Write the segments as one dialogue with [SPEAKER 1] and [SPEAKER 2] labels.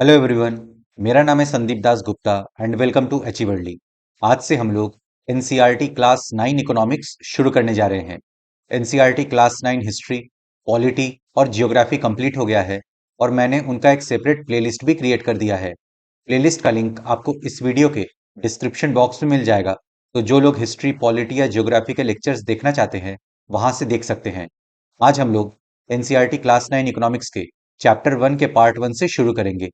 [SPEAKER 1] Hello everyone. मेरा नाम है Sandeep Das Gupta and welcome to अचीवर्ली। आज से हम लोग एनसीईआरटी क्लास 9 इकोनॉमिक्स शुरू करने जा रहे हैं। एनसीईआरटी क्लास 9 हिस्ट्री, पॉलिटी और जियोग्राफी कंप्लीट हो गया है और मैंने उनका एक सेपरेट प्लेलिस्ट भी क्रिएट कर दिया है। प्लेलिस्ट का लिंक आपको इस वीडियो के डिस्क्रिप्शन बॉक्स में मिल जाएगा, तो जो लोग हिस्ट्री, पॉलिटी या जियोग्राफी के लेक्चर्स देखना चाहते हैं वहां से देख सकते हैं। आज हम लोग एनसीईआरटी क्लास 9 इकोनॉमिक्स के चैप्टर 1 के पार्ट 1 से शुरू करेंगे।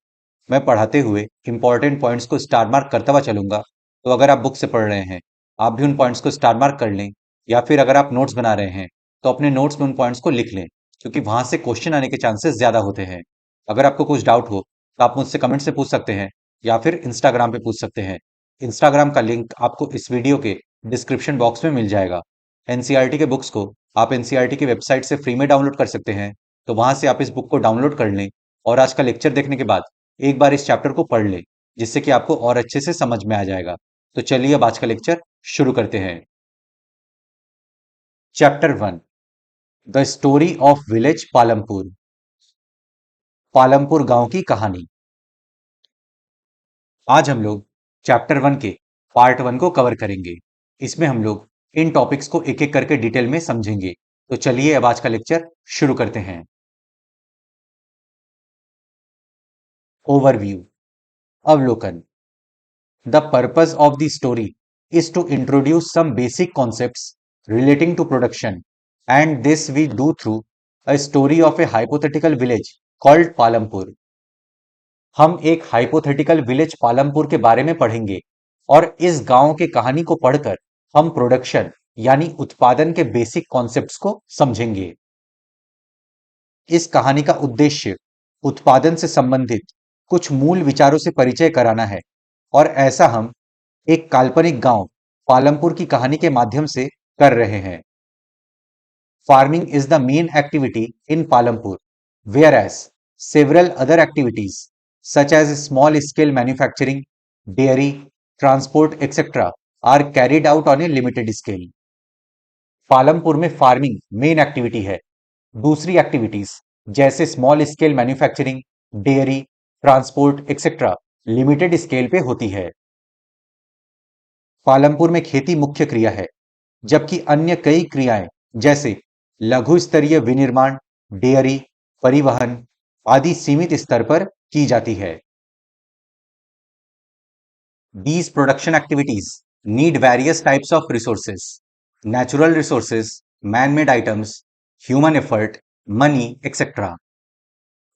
[SPEAKER 1] मैं पढ़ाते हुए इंपॉर्टेंट पॉइंट्स को स्टार मार्क करता हुआ चलूंगा, तो अगर आप बुक से पढ़ रहे हैं आप भी उन पॉइंट्स को स्टार मार्क कर लें, या फिर अगर आप नोट्स बना रहे हैं तो अपने नोट्स में उन पॉइंट्स को लिख लें, क्योंकि वहां से क्वेश्चन आने के चांसेस ज्यादा होते हैं। अगर आपको कुछ डाउट हो तो आप मुझसे कमेंट से पूछ सकते हैं या फिर इंस्टाग्राम पे पूछ सकते हैं। इंस्टाग्राम का लिंक आपको इस वीडियो के डिस्क्रिप्शन बॉक्स में मिल जाएगा। एनसीईआरटी के बुक्स को आप एनसीईआरटी की वेबसाइट से फ्री में डाउनलोड कर सकते हैं, तो वहां से आप इस बुक को डाउनलोड कर लें और आज का लेक्चर देखने के बाद एक बार इस चैप्टर को पढ़ लें, जिससे कि आपको और अच्छे से समझ में आ जाएगा। तो चलिए अब आज का लेक्चर शुरू करते हैं। Chapter 1, the story of village Palampur. Palampur गांव की कहानी। आज हम लोग चैप्टर 1 के पार्ट 1 को कवर करेंगे। इसमें हम लोग इन टॉपिक्स को एक एक करके डिटेल में समझेंगे। तो चलिए अब आज का लेक्चर शुरू करते हैं। ओवरव्यू, अवलोकन। The purpose of the story is to introduce some basic concepts relating to production, and this we do through a story of a hypothetical village called Palampur. हम एक हाइपोथेटिकल विलेज पालमपुर के बारे में पढ़ेंगे और इस गांव के कहानी को पढ़कर हम प्रोडक्शन यानी उत्पादन के बेसिक कॉन्सेप्ट्स को समझेंगे। इस कहानी का उद्देश्य उत्पादन से संबंधित कुछ मूल विचारों से परिचय कराना है, और ऐसा हम एक काल्पनिक गांव पालमपुर की कहानी के माध्यम से कर रहे हैं। Farming is the main activity in Palampur, whereas several other activities such as small scale manufacturing, dairy, transport, etc. are carried out on a limited scale. Palampur में फार्मिंग मेन एक्टिविटी है। दूसरी एक्टिविटीज जैसे small scale manufacturing, dairy, transport etcetera limited scale पे होती है। पालमपुर में खेती मुख्य क्रिया है, जबकि अन्य कई क्रियाएं जैसे लघु स्तरीय विनिर्माण, डेयरी, परिवहन आदि सीमित स्तर पर की जाती है। These production activities need various types of resources: natural resources, man-made items, human effort, money, etc.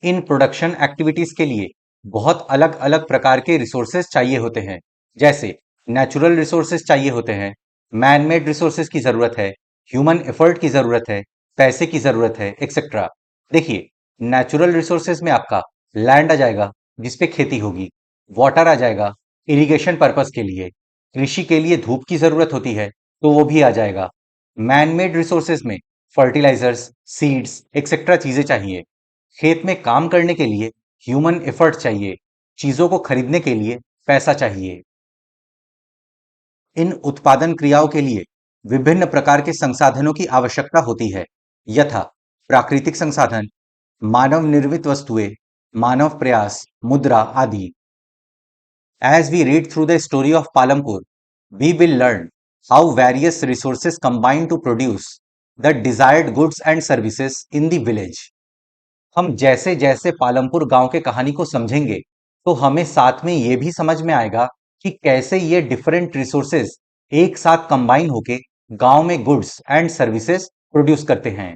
[SPEAKER 1] In production activities के लिए बहुत अलग अलग प्रकार के रिसोर्सेज चाहिए होते हैं, जैसे नेचुरल रिसोर्सेज चाहिए होते हैं, मैन मेड रिसोर्सेज की जरूरत है, ह्यूमन एफर्ट की जरूरत है, पैसे की जरूरत है, एक्सेट्रा। देखिए, नेचुरल रिसोर्सेज में आपका लैंड आ जाएगा जिसपे खेती होगी, वाटर आ जाएगा इरिगेशन पर्पस के लिए, कृषि के लिए धूप की जरूरत होती है तो वो भी आ जाएगा। मैन मेड रिसोर्सेज में फर्टिलाइजर्स, सीड्स एक्सेट्रा चीजें चाहिए। खेत में काम करने के लिए ह्यूमन एफर्ट चाहिए, चीजों को खरीदने के लिए पैसा चाहिए। इन उत्पादन क्रियाओं के लिए विभिन्न प्रकार के संसाधनों की आवश्यकता होती है, यथा प्राकृतिक संसाधन, मानव निर्मित वस्तुएं, मानव प्रयास, मुद्रा आदि। As we read through the story of Palampur, we will learn how various resources combine to produce the desired goods and services in the village. हम जैसे जैसे पालमपुर गांव के कहानी को समझेंगे तो हमें साथ में ये भी समझ में आएगा कि कैसे ये डिफरेंट रिसोर्सेज एक साथ कंबाइन होके गांव में गुड्स एंड सर्विसेज प्रोड्यूस करते हैं।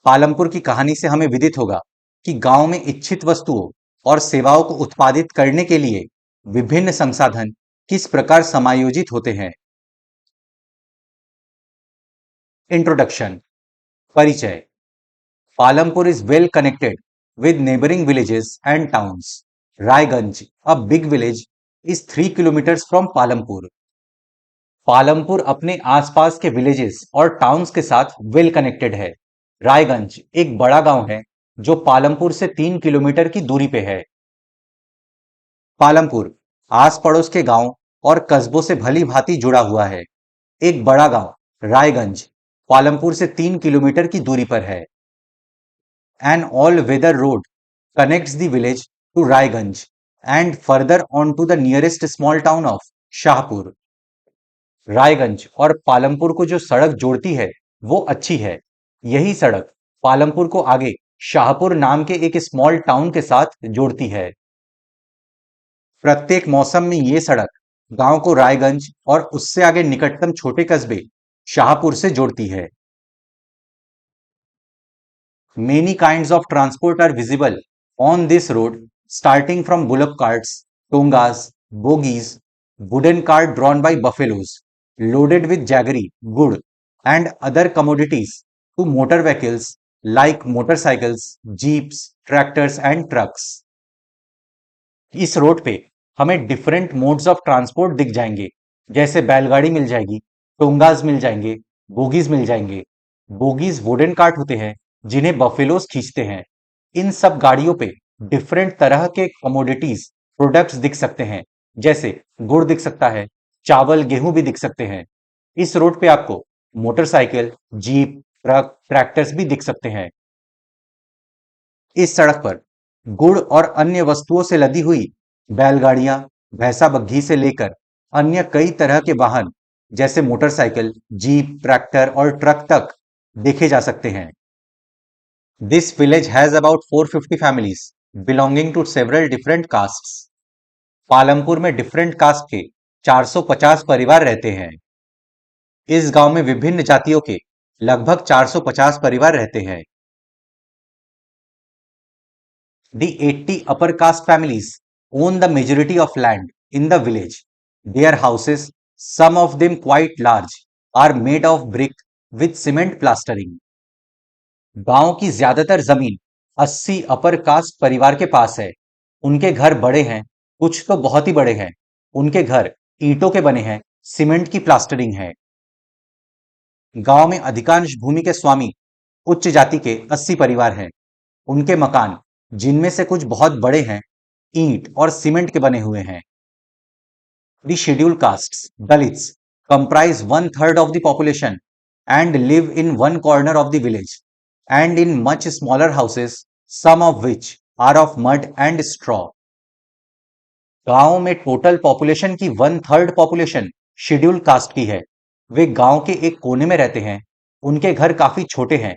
[SPEAKER 1] पालमपुर की कहानी से हमें विदित होगा कि गांव में इच्छित वस्तुओं और सेवाओं को उत्पादित करने के लिए विभिन्न संसाधन किस प्रकार समायोजित होते हैं। इंट्रोडक्शन, परिचय। Palampur is well connected with neighboring villages and towns. Raiganj, a big village, is 3 kilometers from Palampur. Palampur अपने आसपास के विलेजेस और टाउन्स के साथ वेल कनेक्टेड है। रायगंज एक बड़ा गांव है जो पालमपुर से 3 किलोमीटर की दूरी पे है। पालमपुर आस पड़ोस के गांव और कस्बों से भली भांति जुड़ा हुआ है। एक बड़ा गांव रायगंज पालमपुर से 3 किलोमीटर की दूरी पर है। An all-weather road connects the village to Raiganj and further on to the nearest small town of Shahpur. Raiganj और पालमपुर को जो सड़क जोड़ती है वो अच्छी है। यही सड़क पालमपुर को आगे शाहपुर नाम के एक स्मॉल टाउन के साथ जोड़ती है। प्रत्येक मौसम में ये सड़क गांव को रायगंज और उससे आगे निकटतम छोटे कस्बे शाहपुर से जोड़ती है। Many kinds of transport are visible on this road, starting from bullock carts, tongas, bogies, wooden cart drawn by buffaloes, loaded with jaggery, wood, and other commodities, to motor vehicles like motorcycles, jeeps, tractors, and trucks. इस road पे हमें different modes of transport दिख जाएंगे, जैसे बैलगाड़ी मिल जाएगी, टोंगाज मिल जाएंगे, bogies मिल जाएंगे। बोगीज वुडन कार्ट होते हैं जिन्हें बफेलोज खींचते हैं। इन सब गाड़ियों पे डिफरेंट तरह के कमोडिटीज प्रोडक्ट्स दिख सकते हैं, जैसे गुड़ दिख सकता है, चावल गेहूं भी दिख सकते हैं। इस रोड पे आपको मोटरसाइकिल, जीप, ट्रक, ट्रैक्टर्स भी दिख सकते हैं। इस सड़क पर गुड़ और अन्य वस्तुओं से लदी हुई बैलगाड़ियां, भैंसा बग्घी से लेकर अन्य कई तरह के वाहन जैसे मोटरसाइकिल, जीप, ट्रैक्टर और ट्रक तक देखे जा सकते हैं। This village has about 450 families belonging to several different castes. Palampur में डिफरेंट कास्ट के 450 परिवार रहते हैं। इस गांव में विभिन्न जातियों के लगभग 450 परिवार रहते हैं। The 80 upper caste families own the majority of land in the village. Their houses, some of them quite large, are made of brick with cement plastering. गांव की ज्यादातर जमीन 80 अपर कास्ट परिवार के पास है। उनके घर बड़े हैं, कुछ तो बहुत ही बड़े हैं। उनके घर ईंटों के बने हैं, सीमेंट की प्लास्टरिंग है। गांव में अधिकांश भूमि के स्वामी उच्च जाति के 80 परिवार हैं। उनके मकान, जिनमें से कुछ बहुत बड़े हैं, ईंट और सीमेंट के बने हुए हैं। The scheduled castes, Dalits, comprise 1/3 of the population and live in one corner of the village and in much smaller houses, some of which are of mud and straw. गांव में टोटल पॉपुलेशन की 1/3 population schedule caste की है। वे गांव के एक कोने में रहते हैं। उनके घर काफी छोटे हैं,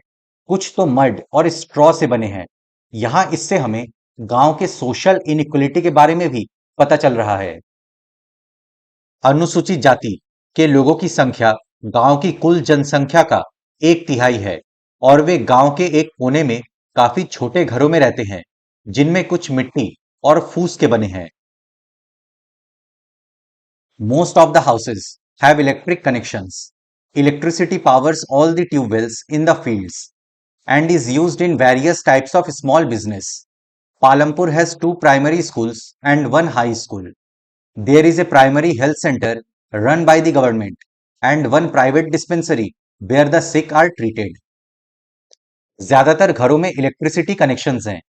[SPEAKER 1] कुछ तो मड और स्ट्रॉ से बने हैं। यहां इससे हमें गांव के सोशल इनइक्वलिटी के बारे में भी पता चल रहा है। अनुसूचित जाति के लोगों की संख्या गांव की कुल जनसंख्या का 1/3 है और वे गांव के एक कोने में काफी छोटे घरों में रहते हैं, जिनमें कुछ मिट्टी और फूस के बने हैं। Most of the houses have electric connections. Electricity powers all the tube wells in the fields and is used in various types of small business. Palampur has 2 primary schools and 1 high school. There is a primary health center run by the government and 1 private dispensary where the sick are treated. ज्यादातर घरों में electricity connections हैं।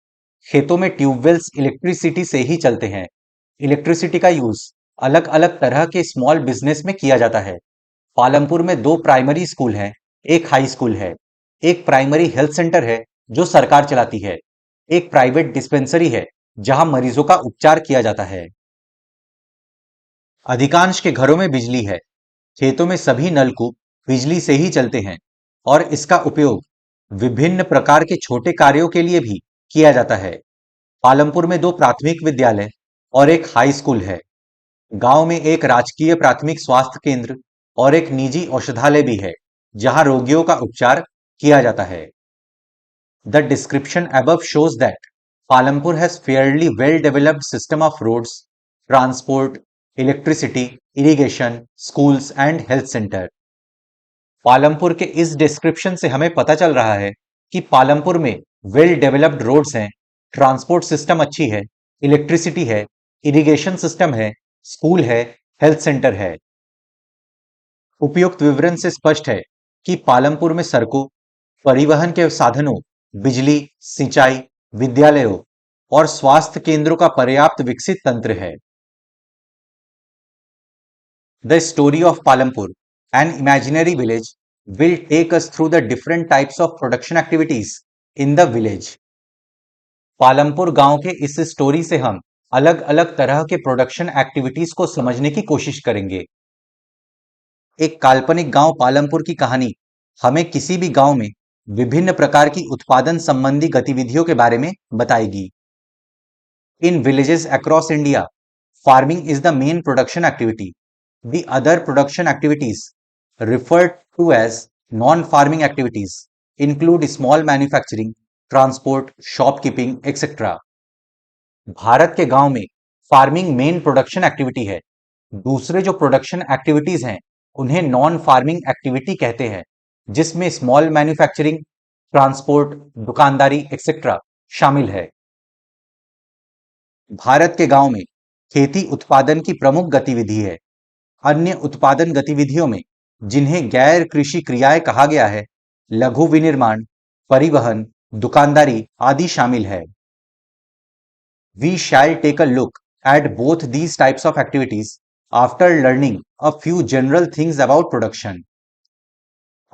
[SPEAKER 1] खेतों में tube wells electricity से ही चलते हैं। Electricity का यूज अलग अलग तरह के स्मॉल बिजनेस में किया जाता है। पालमपुर में 2 प्राइमरी स्कूल हैं, एक हाई स्कूल है, एक प्राइमरी हेल्थ सेंटर है जो सरकार चलाती है, एक प्राइवेट डिस्पेंसरी है जहां मरीजों का उपचार किया जाता है। अधिकांश के घरों में बिजली है। खेतों में सभी नलकूप बिजली से ही चलते हैं और इसका उपयोग विभिन्न प्रकार के छोटे कार्यों के लिए भी किया जाता है। पालमपुर में 2 प्राथमिक विद्यालय और एक हाई स्कूल है। गांव में एक राजकीय प्राथमिक स्वास्थ्य केंद्र और एक निजी औषधालय भी है, जहां रोगियों का उपचार किया जाता है। The description above shows that Palampur has fairly well-developed system of roads, transport, electricity, irrigation, schools and health center. Palampur के इस डिस्क्रिप्शन से हमें पता चल रहा है कि पालमपुर में वेल डेवलप्ड रोड्स हैं, ट्रांसपोर्ट सिस्टम अच्छी है, इलेक्ट्रिसिटी है, इरिगेशन सिस्टम है, स्कूल है, हेल्थ सेंटर है। उपयुक्त विवरण से स्पष्ट है कि पालमपुर में सड़कों, परिवहन के साधनों, बिजली, सिंचाई, विद्यालयों और स्वास्थ्य केंद्रों का पर्याप्त विकसित तंत्र है। The story of Palampur, an imaginary village, will take us through the different types of production activities in the village. Palampur गांव के इस स्टोरी से हम अलग अलग तरह के प्रोडक्शन एक्टिविटीज को समझने की कोशिश करेंगे। एक काल्पनिक गांव पालमपुर की कहानी हमें किसी भी गांव में विभिन्न प्रकार की उत्पादन संबंधी गतिविधियों के बारे में बताएगी। In villages across India, farming is the main production activity. The other production activities, referred to as non-farming activities, include small manufacturing, transport, shopkeeping, etc. Bharat के गांव में फार्मिंग मेन प्रोडक्शन एक्टिविटी है। दूसरे जो प्रोडक्शन एक्टिविटीज हैं उन्हें non farming activity कहते हैं, जिसमें स्मॉल मैन्युफैक्चरिंग, ट्रांसपोर्ट, दुकानदारी एक्सेट्रा शामिल है। भारत के गांव में खेती उत्पादन की प्रमुख गतिविधि है। अन्य उत्पादन गतिविधियों में, जिन्हें गैर कृषि क्रियाएं कहा गया है, लघु विनिर्माण, परिवहन, दुकानदारी आदि शामिल है। We shall take a look at both these types of activities after learning a few general things about production.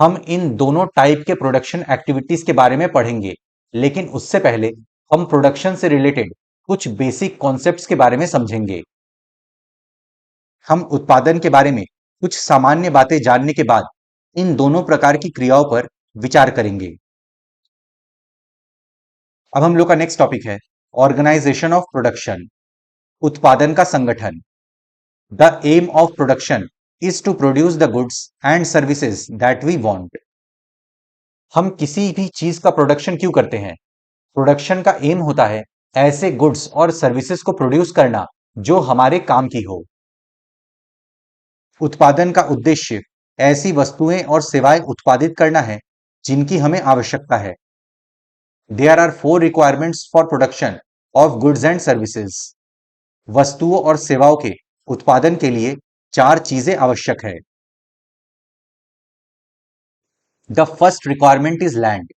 [SPEAKER 1] हम इन दोनों टाइप के प्रोडक्शन एक्टिविटीज के बारे में पढ़ेंगे, लेकिन उससे पहले हम प्रोडक्शन से रिलेटेड कुछ बेसिक कॉन्सेप्ट्स के बारे में समझेंगे। हम उत्पादन के बारे में कुछ सामान्य बातें जानने के बाद इन दोनों प्रकार की क्रियाओं पर विचार करेंगे। अब हम लोग का नेक्स्ट टॉपिक है ऑर्गेनाइजेशन ऑफ प्रोडक्शन, उत्पादन का संगठन। The aim of production is to produce the goods and services that we want. हम किसी भी चीज का प्रोडक्शन क्यों करते हैं? प्रोडक्शन का एम होता है ऐसे गुड्स और सर्विसेज को प्रोड्यूस करना जो हमारे काम की हो। उत्पादन का उद्देश्य ऐसी वस्तुएं और सेवाएं उत्पादित करना है जिनकी हमें आवश्यकता है। There are 4 requirements for production of goods and services. वस्तुओं और सेवाओं के उत्पादन के लिए 4 चीजें आवश्यक है। The first requirement is land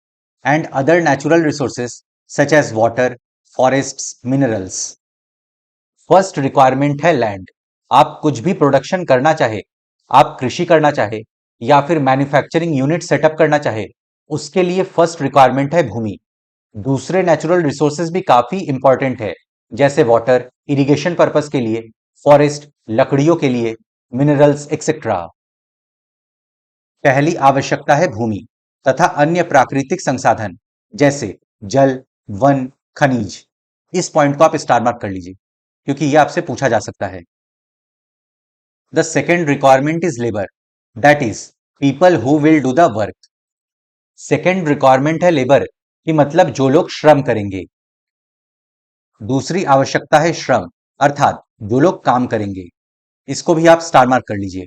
[SPEAKER 1] and other natural resources such as water, forests, minerals. First requirement है लैंड। आप कुछ भी प्रोडक्शन करना चाहे, आप कृषि करना चाहे या फिर मैन्युफैक्चरिंग यूनिट सेटअप करना चाहे, उसके लिए फर्स्ट रिक्वायरमेंट है भूमि। दूसरे नेचुरल रिसोर्सेज भी काफी इंपॉर्टेंट है, जैसे वाटर इरिगेशन पर्पस के लिए, फॉरेस्ट लकड़ियों के लिए, मिनरल्स एक्सेट्रा। पहली आवश्यकता है भूमि तथा अन्य प्राकृतिक संसाधन जैसे जल, वन, खनिज। इस पॉइंट को आप स्टार मार्क कर लीजिए क्योंकि यह आपसे पूछा जा सकता है। The second requirement is labour, that is people who will do the work. Second requirement है लेबर कि मतलब जो लोग श्रम करेंगे। दूसरी आवश्यकता है श्रम अर्थात जो लोग काम करेंगे। इसको भी आप स्टार मार्क कर लीजिए।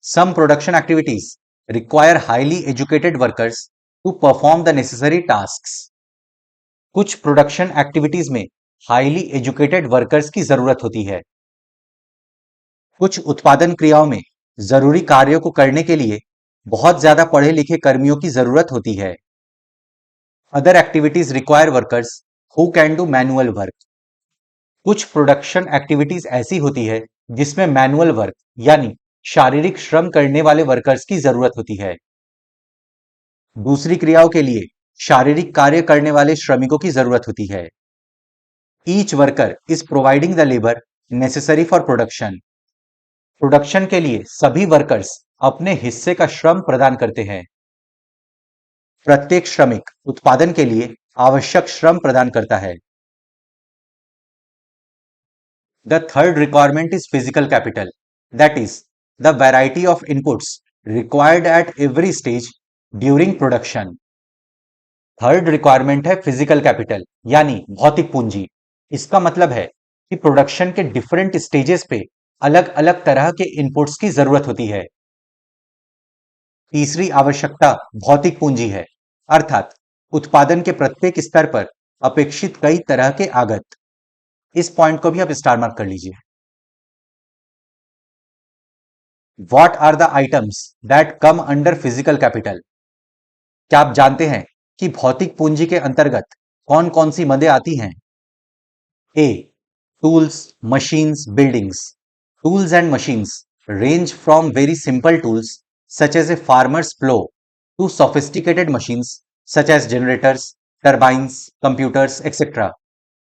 [SPEAKER 1] Some production activities require highly educated workers to perform the necessary tasks. कुछ प्रोडक्शन एक्टिविटीज में हाईली एजुकेटेड वर्कर्स की जरूरत होती है। कुछ उत्पादन क्रियाओं में जरूरी कार्यों को करने के लिए बहुत ज्यादा पढ़े लिखे कर्मियों की जरूरत होती है। Other activities require workers who can do manual work. कुछ प्रोडक्शन एक्टिविटीज ऐसी होती है जिसमें मैनुअल वर्क यानी शारीरिक श्रम करने वाले वर्कर्स की जरूरत होती है। दूसरी क्रियाओं के लिए शारीरिक कार्य करने वाले श्रमिकों की जरूरत होती है। Each worker is providing the labour necessary for production. Production के लिए सभी वर्कर्स अपने हिस्से का श्रम प्रदान करते हैं। प्रत्येक श्रमिक उत्पादन के लिए आवश्यक श्रम प्रदान करता है। The third requirement is physical capital, that is the variety of inputs required at every stage during production. Third requirement है फिजिकल कैपिटल यानी भौतिक पूंजी। इसका मतलब है कि प्रोडक्शन के डिफरेंट स्टेजेस पे अलग अलग तरह के इनपुट्स की जरूरत होती है। तीसरी आवश्यकता भौतिक पूंजी है अर्थात उत्पादन के प्रत्येक स्तर पर अपेक्षित कई तरह के आगत। इस पॉइंट को भी आप स्टार मार्क कर लीजिए। What are the items that come under physical capital. क्या आप जानते हैं कि भौतिक पूंजी के अंतर्गत कौन कौन सी मदें आती हैं? ए tools, machines, buildings. Tools and machines range from very simple tools such as a farmer's plow to sophisticated machines such as generators, turbines, computers, etc.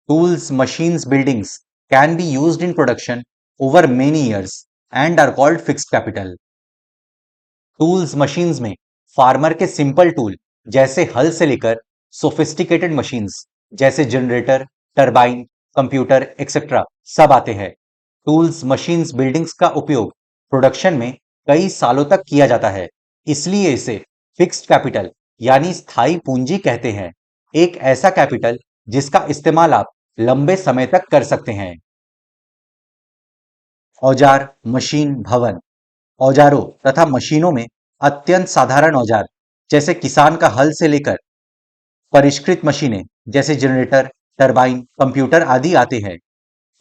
[SPEAKER 1] Tools, machines, buildings can be used in production over many years and are called fixed capital. Tools machines में farmer के simple tool जैसे हल से लेकर sophisticated machines जैसे generator, turbine, computer etcetera सब आते हैं। टूल्स, मशीन्स, बिल्डिंग्स का उपयोग प्रोडक्शन में कई सालों तक किया जाता है, इसलिए इसे फिक्स्ड कैपिटल यानी स्थायी पूंजी कहते हैं। एक ऐसा कैपिटल जिसका इस्तेमाल आप लंबे समय तक कर सकते हैं। औजार, मशीन, भवन। औजारों तथा मशीनों में अत्यंत साधारण औजार जैसे किसान का हल से लेकर परिष्कृत मशीनें जैसे जनरेटर, टरबाइन, कंप्यूटर आदि आते हैं।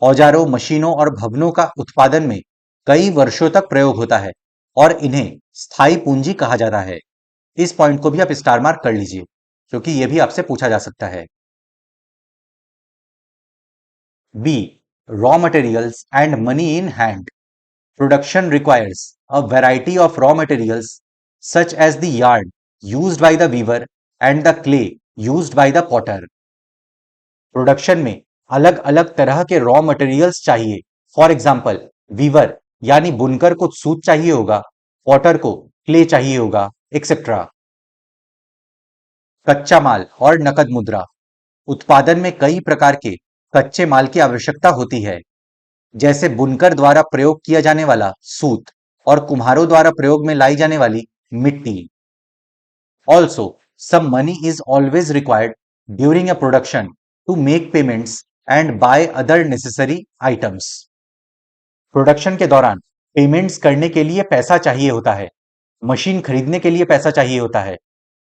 [SPEAKER 1] औजारों, मशीनों और भवनों का उत्पादन में कई वर्षों तक प्रयोग होता है और इन्हें स्थायी पूंजी कहा जाता है। इस पॉइंट को भी आप स्टार मार्क कर लीजिए क्योंकि यह भी आपसे पूछा जा सकता है। B, raw materials and money in hand. Production requires a variety of raw materials such as the yarn used by the weaver and the clay used by the potter. Production में अलग अलग तरह के रॉ मटेरियल्स चाहिए। For example, Weaver यानी बुनकर को सूत चाहिए होगा, पॉटर को क्ले चाहिए होगा, एक्सेट्रा। कच्चा माल और नकद मुद्रा। उत्पादन में कई प्रकार के कच्चे माल की आवश्यकता होती है, जैसे बुनकर द्वारा प्रयोग किया जाने वाला सूत और कुम्हारों द्वारा प्रयोग में लाई जाने वाली मिट्टी। Also some money is always required during a production to make payments and buy other necessary items. Production के दौरान पेमेंट्स करने के लिए पैसा चाहिए होता है, मशीन खरीदने के लिए पैसा चाहिए होता है,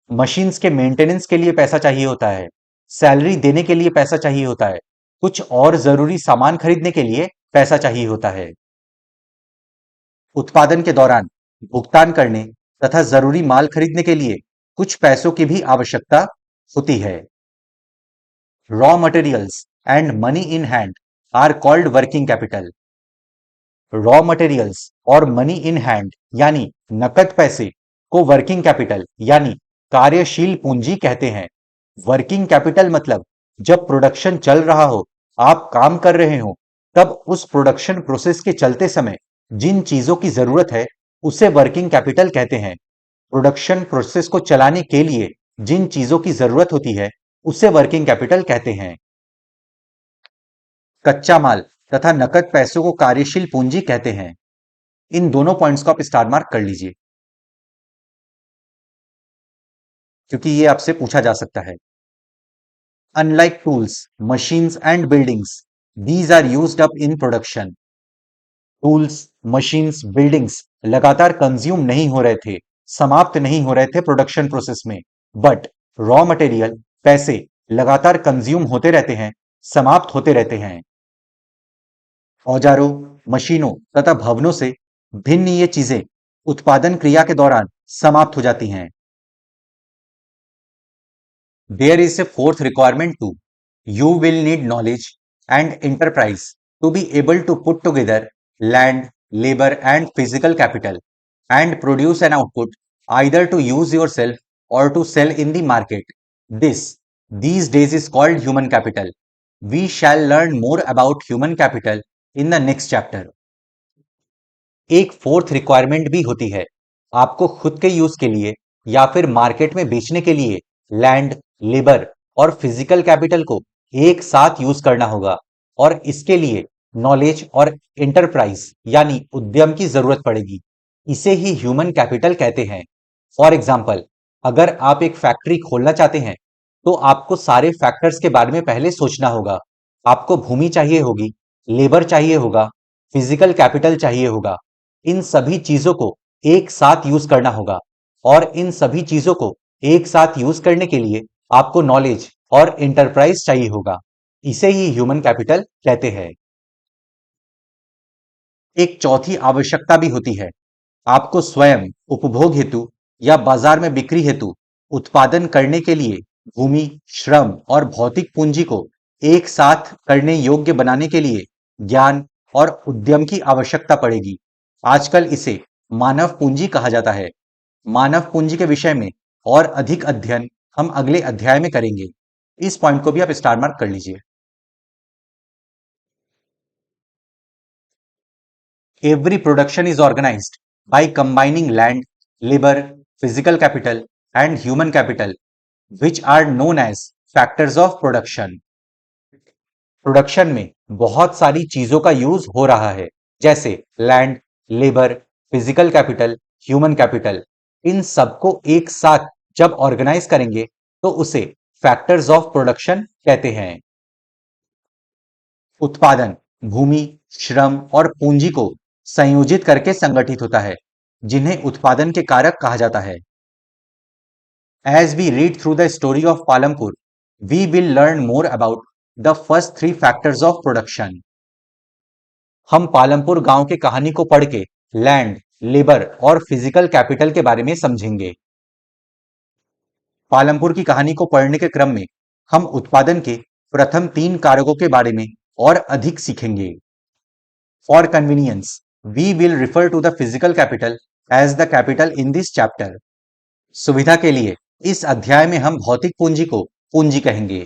[SPEAKER 1] मशीन्स के मेंटेनेंस के लिए पैसा चाहिए होता है, सैलरी देने के लिए पैसा चाहिए होता है, कुछ और जरूरी सामान खरीदने के लिए पैसा चाहिए होता है। उत्पादन के दौरान भुगतान करने तथा जरूरी माल खरीदने के लिए कुछ पैसों की भी आवश्यकता होती है। Raw materials and money in hand are called working capital. Raw materials और मनी इन हैंड यानी नकद पैसे को वर्किंग कैपिटल यानी कार्यशील पूंजी कहते हैं। वर्किंग कैपिटल मतलब जब प्रोडक्शन चल रहा हो, आप काम कर रहे हो, तब उस प्रोडक्शन प्रोसेस के चलते समय जिन चीजों की जरूरत है उसे वर्किंग कैपिटल कहते हैं। प्रोडक्शन प्रोसेस को चलाने के लिए जिन चीजों की जरूरत होती है उसे वर्किंग कैपिटल कहते हैं। कच्चा माल तथा नकद पैसों को कार्यशील पूंजी कहते हैं। इन दोनों पॉइंट्स को आप स्टार मार्क कर लीजिए क्योंकि ये आपसे पूछा जा सकता है। Unlike tools, machines and buildings, these are used up in production. Tools, machines, buildings लगातार कंज्यूम नहीं हो रहे थे, समाप्त नहीं हो रहे थे प्रोडक्शन प्रोसेस में, बट रॉ मटेरियल, पैसे लगातार कंज्यूम होते रहते हैं, समाप्त होते रहते हैं। औजारों, मशीनों तथा भवनों से भिन्न ये चीजें उत्पादन क्रिया के दौरान समाप्त हो जाती हैं। There is a fourth requirement too. You will need knowledge and enterprise to be able to put together land, labor, and physical capital and produce an output either to use yourself or to sell in the market. This, these days, is called human capital. We shall learn more about human capital in the next chapter. एक fourth requirement भी होती है। आपको खुद के use के लिए या फिर मार्केट में बेचने के लिए लैंड, लेबर और फिजिकल कैपिटल को एक साथ यूज करना होगा और इसके लिए नॉलेज और एंटरप्राइज यानी उद्यम की जरूरत पड़ेगी। इसे ही ह्यूमन कैपिटल कहते हैं। फॉर एग्जाम्पल, अगर आप एक फैक्ट्री खोलना चाहते हैं तो आपको सारे फैक्टर्स के बारे में पहले सोचना होगा। आपको भूमि चाहिए होगी, लेबर चाहिए होगा, फिजिकल कैपिटल चाहिए होगा। इन सभी चीजों को एक साथ यूज करना होगा और इन सभी चीजों को एक साथ यूज करने के लिए आपको नॉलेज और एंटरप्राइज चाहिए होगा। इसे ही ह्यूमन कैपिटल कहते हैं। एक चौथी आवश्यकता भी होती है। आपको स्वयं उपभोग हेतु या बाजार में बिक्री हेतु उत्पादन करने के लिए भूमि, श्रम और भौतिक पूंजी को एक साथ करने योग्य बनाने के लिए ज्ञान और उद्यम की आवश्यकता पड़ेगी। आजकल इसे मानव पूंजी कहा जाता है। मानव पूंजी के विषय में और अधिक अध्ययन हम अगले अध्याय में करेंगे। इस पॉइंट को भी आप स्टार मार्क कर लीजिए। Every production is organised by combining land, labour, physical capital and human capital which are known as factors of production। Production में बहुत सारी चीजों का यूज हो रहा है, जैसे land, labour, physical capital, human capital. इन सबको एक साथ जब ऑर्गेनाइज करेंगे तो उसे फैक्टर्स ऑफ प्रोडक्शन कहते हैं। उत्पादन भूमि, श्रम और पूंजी को संयोजित करके संगठित होता है, जिन्हें उत्पादन के कारक कहा जाता है। As we read through the story of Palampur, we will learn more about the first three factors of production। हम पालमपुर गांव के कहानी को पढ़ के लैंड, लेबर और फिजिकल कैपिटल के बारे में समझेंगे। पालमपुर की कहानी को पढ़ने के क्रम में हम उत्पादन के प्रथम 3 कारकों के बारे में और अधिक सीखेंगे। For convenience, we will refer to the physical capital as the capital in this chapter. सुविधा के लिए इस अध्याय में हम भौतिक पूंजी को पूंजी कहेंगे।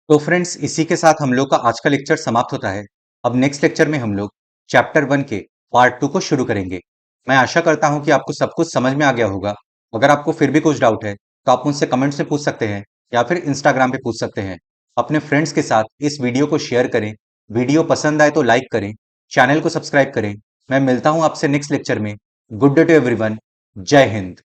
[SPEAKER 1] तो फ्रेंड्स, इसी के साथ हम लोग का आज का लेक्चर समाप्त होता है। अब नेक्स्ट लेक्चर में हम लोग चैप्टर 1 के पार्ट 2 को शुरू करेंगे। मैं आशा करता हूं कि आपको सब कुछ समझ में आ गया होगा। अगर आपको फिर भी कुछ डाउट है तो आप मुझसे कमेंट्स में पूछ सकते हैं या फिर इंस्टाग्राम पे पूछ सकते हैं। अपने फ्रेंड्स के साथ इस वीडियो को शेयर करें। वीडियो पसंद आए तो लाइक करें, चैनल को सब्सक्राइब करें। मैं मिलता हूं आपसे नेक्स्ट लेक्चर में। Good day to everyone. जय हिंद।